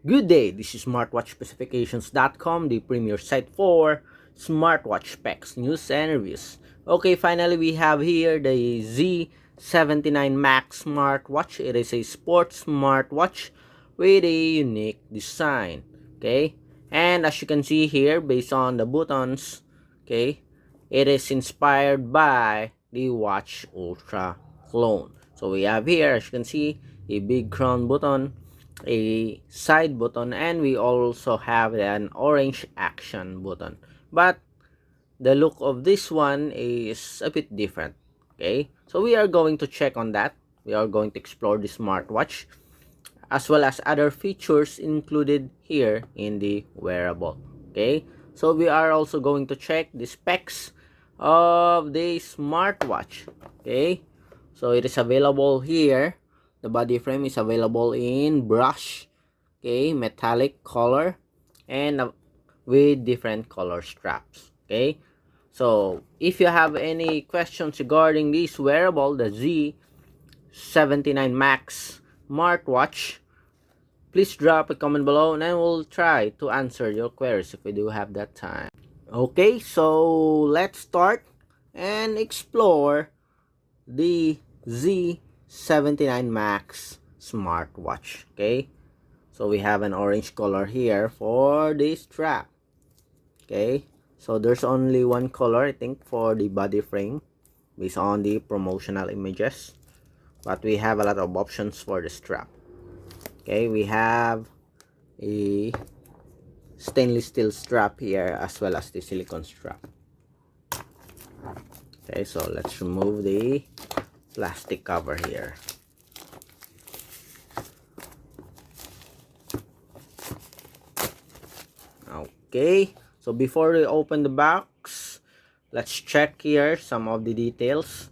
Good day, this is smartwatchspecifications.com, the premier site for smartwatch specs, news, and reviews. Okay, finally we have here the Z79 Max smartwatch. It is a sports smartwatch with a unique design. Okay, and as you can see here, based on the buttons, okay, it is inspired by the Watch Ultra clone. So we have here, as you can see, a big crown button, a side button, and we also have an orange action button, but the look of this one is a bit different. Okay, so we are going to check on that. We are going to explore the smartwatch as well as other features included here in the wearable. Okay, so we are also going to check the specs of the smartwatch. Okay, so it is available here. The body frame is available in brush, okay, metallic color, and with different color straps. Okay, so if you have any questions regarding this wearable, the Z79 Max smartwatch, please drop a comment below and I will try to answer your queries if we do have that time. Okay, so let's start and explore the Z79 Max smartwatch. Okay, so we have an orange color here for the strap. Okay, so there's only one color, I think, for the body frame based on the promotional images, but we have a lot of options for the strap. Okay, we have a stainless steel strap here as well as the silicone strap. Okay, so let's remove the plastic cover here. Okay, so before we open the box, let's check here some of the details.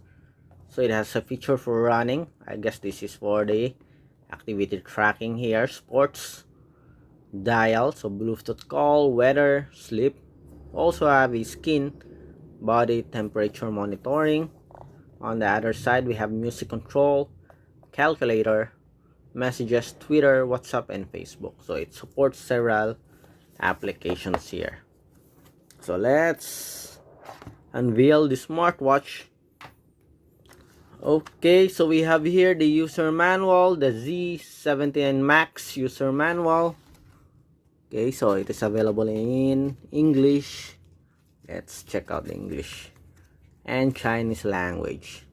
So it has a feature for running. I guess this is for the activity tracking here. Sports, dial, so Bluetooth call, weather, sleep. Also have a skin, body temperature monitoring. On the other side, we have music control, calculator, messages, Twitter, WhatsApp, and Facebook. So it supports several applications here. So let's unveil the smartwatch. Okay, so we have here the user manual, the Z79 Max user manual. Okay, so it is available in English. Let's check out the English and Chinese language.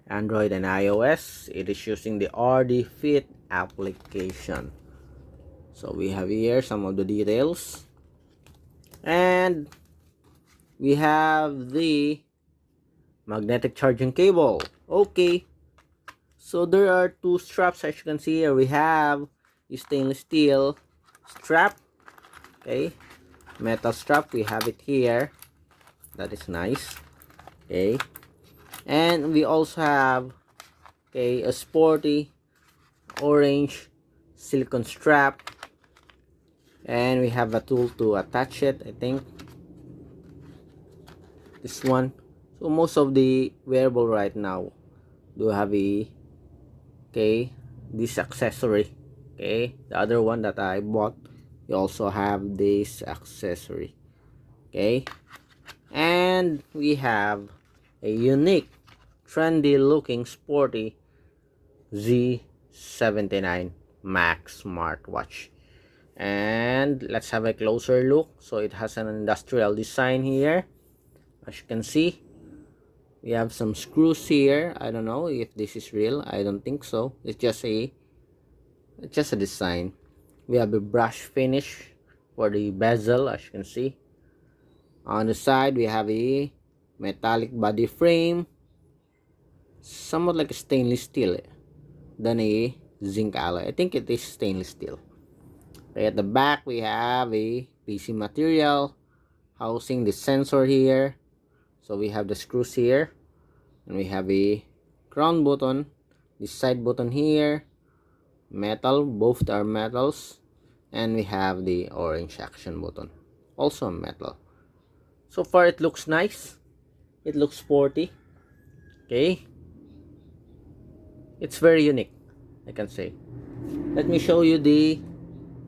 Android and iOS, it is using the RDfit application. So we have here some of the details, and we have the magnetic charging cable. Okay, so there are two straps, as you can see here. We have a stainless steel strap, okay, metal strap, we have it here. That is nice. Okay, and we also have, okay, a sporty orange silicone strap, and we have a tool to attach it, I think, this one. So most of the wearable right now do have a, okay, this accessory. Okay, the other one that I bought, you also have this accessory. Okay, and we have a unique trendy looking sporty Z79 Max smartwatch. And let's have a closer look. So it has an industrial design here, as you can see. We have some screws here. I don't know if this is real. I don't think so. It's just a design. We have a brush finish for the bezel, as you can see. On the side, we have a metallic body frame, somewhat like a stainless steel than a zinc alloy. I think it is stainless steel. Okay, at the back, we have a PC material housing the sensor here. So we have the screws here, and we have a crown button, the side button here, metal, both are metals, and we have the orange action button, also metal. So far it looks nice, it looks sporty. Okay, it's very unique, I can say. Let me show you the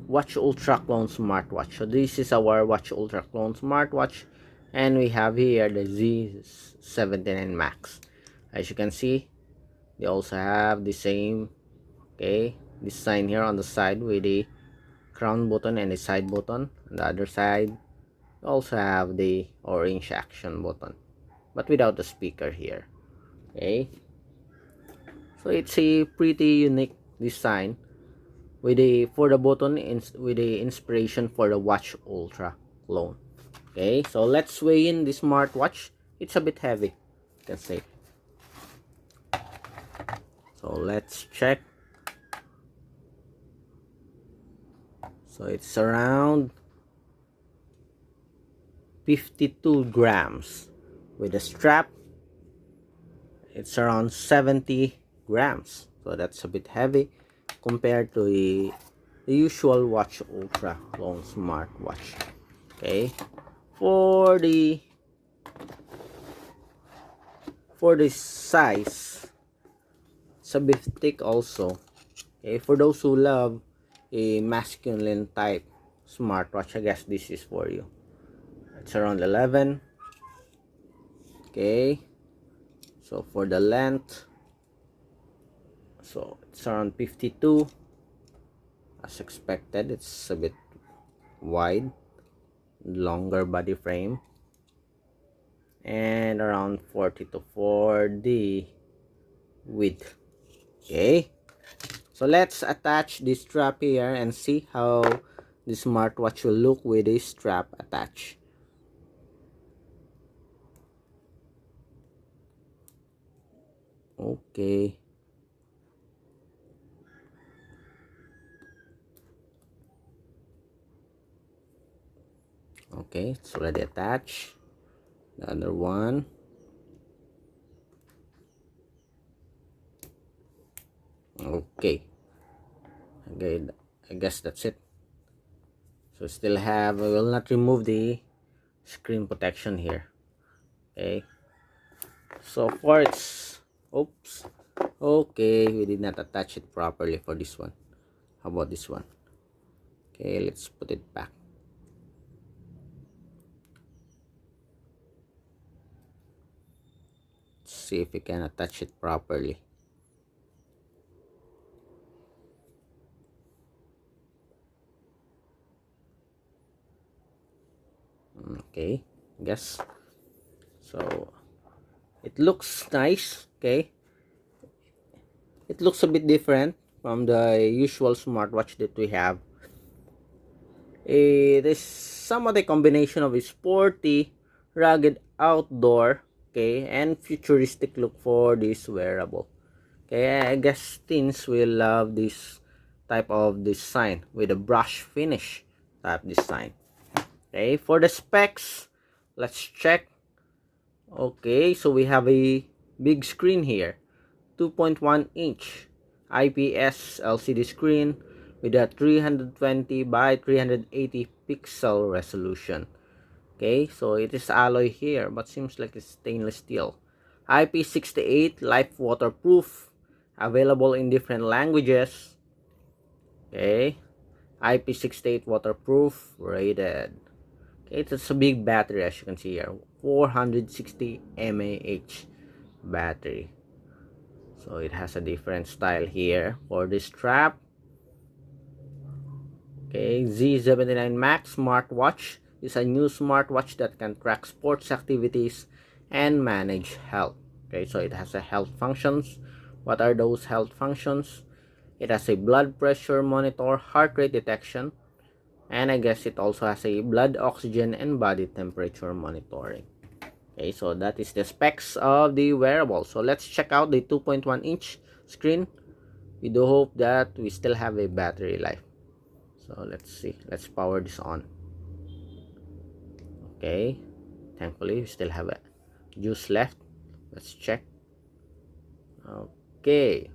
Watch Ultra Clone Smartwatch. So this is our Watch Ultra Clone Smartwatch, and we have here the Z79 Max. As you can see, they also have the same, okay, this sign here on the side with the crown button and the side button. On the other side, you also have the orange action button, but without the speaker here. Okay, so it's a pretty unique design with the for the button with the inspiration for the Watch Ultra clone. Okay, so let's weigh in the smartwatch. It's a bit heavy, you can say. So let's check. So it's around 52 grams. With the strap, it's around 70 grams. So that's a bit heavy compared to the usual Watch Ultra Clone smartwatch. Okay, for the size, it's a bit thick also. Okay, for those who love a masculine type smartwatch, I guess this is for you. It's around 11. Okay, so for the length, so it's around 52. As expected, it's a bit wide, longer body frame, and around 42 for the width. Okay, so let's attach this strap here and see how the smartwatch will look with this strap attached. Okay, okay, it's already attached. The other one. Okay, okay, I guess that's it. So still have, I will not remove the screen protection here. Okay, so for its, oops, okay, we did not attach it properly for this one. How about this one? Okay, let's put it back. Let's see if we can attach it properly. Okay, I guess so. It looks nice. Okay, it looks a bit different from the usual smartwatch that we have. It is somewhat a combination of a sporty, rugged outdoor, okay, and futuristic look for this wearable. Okay, I guess teens will love this type of design with a brush finish type design. Okay, for the specs, let's check. Okay, so we have a big screen here, 2.1 inch IPS LCD screen with a 320 by 380 pixel resolution. Okay, so it is alloy here, but seems like it's stainless steel. IP68 life waterproof, available in different languages. Okay, IP68 waterproof rated. Okay, it's a big battery as you can see here, 460 mAh battery. So it has a different style here for the strap. Okay, Z79 Max smartwatch is a new smartwatch that can track sports activities and manage health. Okay, so it has a health functions. What are those health functions? It has a blood pressure monitor, heart rate detection, and I guess it also has a blood oxygen and body temperature monitoring. Okay, so that is the specs of the wearable. So let's check out the 2.1 inch screen. We do hope that we still have a battery life. So let's see, let's power this on. Okay, thankfully we still have a juice left. Let's check. Okay,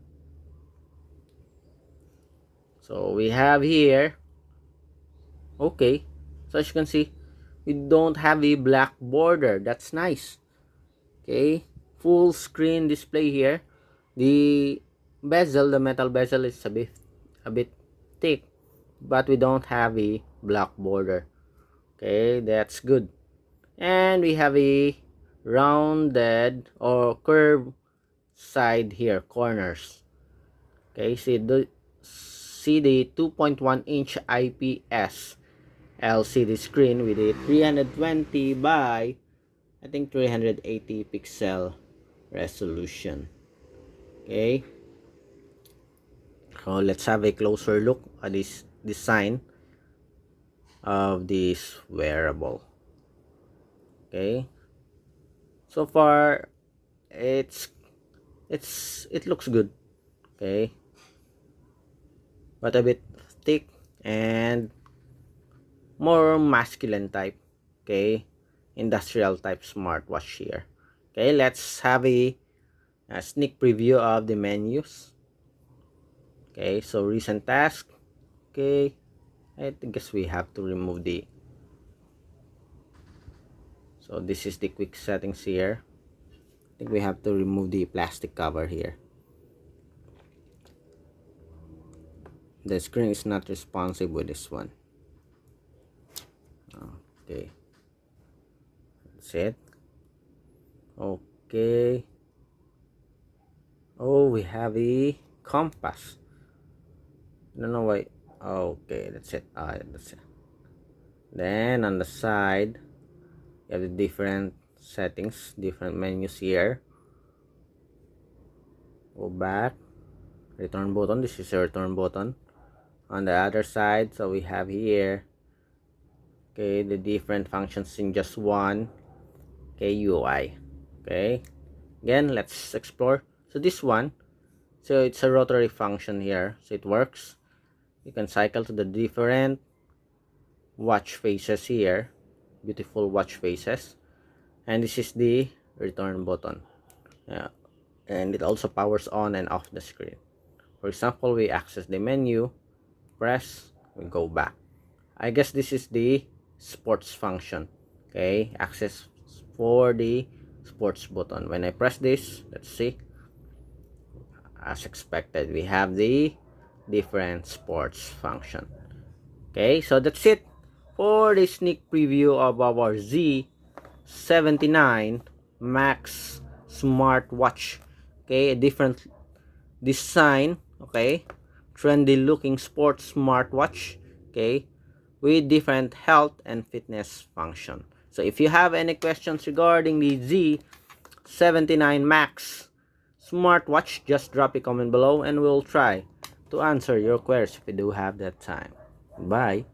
so we have here, okay, so as you can see, we don't have a black border. That's nice. Okay, full screen display here. The bezel, the metal bezel is a bit thick, but we don't have a black border. Okay, that's good. And we have a rounded or curved side here, corners. Okay, see the 2.1 inch IPS LCD screen with a 320 by I think 380 pixel resolution. Okay, so let's have a closer look at this design of this wearable. Okay, so far it looks good. Okay, but a bit thick and more masculine type. Okay, industrial type smartwatch here. Okay, let's have a sneak preview of the menus. Okay, so recent task. Okay, I guess we have to remove the, so this is the quick settings here. I think we have to remove the plastic cover here. The screen is not responsive with this one. Okay, that's it. Okay, oh, we have a compass. I don't know why. Okay, that's it. That's it. Then on the side you have the different settings, different menus here. Go back, return button. This is a return button. On the other side, so we have here, okay, the different functions in just one. Okay, UI. Okay, again, let's explore. So this one, so it's a rotary function here, so it works. You can cycle to the different watch faces here, beautiful watch faces, and this is the return button. Yeah, and it also powers on and off the screen. For example, we access the menu, press, we go back. I guess this is the sports function. Okay, access for the sports button. When I press this, let's see, as expected, we have the different sports function. Okay, so that's it for the sneak preview of our Z79 Max smartwatch. Okay, a different design. Okay, trendy looking sports smartwatch. Okay, with different health and fitness function. So if you have any questions regarding the Z79 Max smartwatch, just drop a comment below and we'll try to answer your queries if you do have that time. Bye.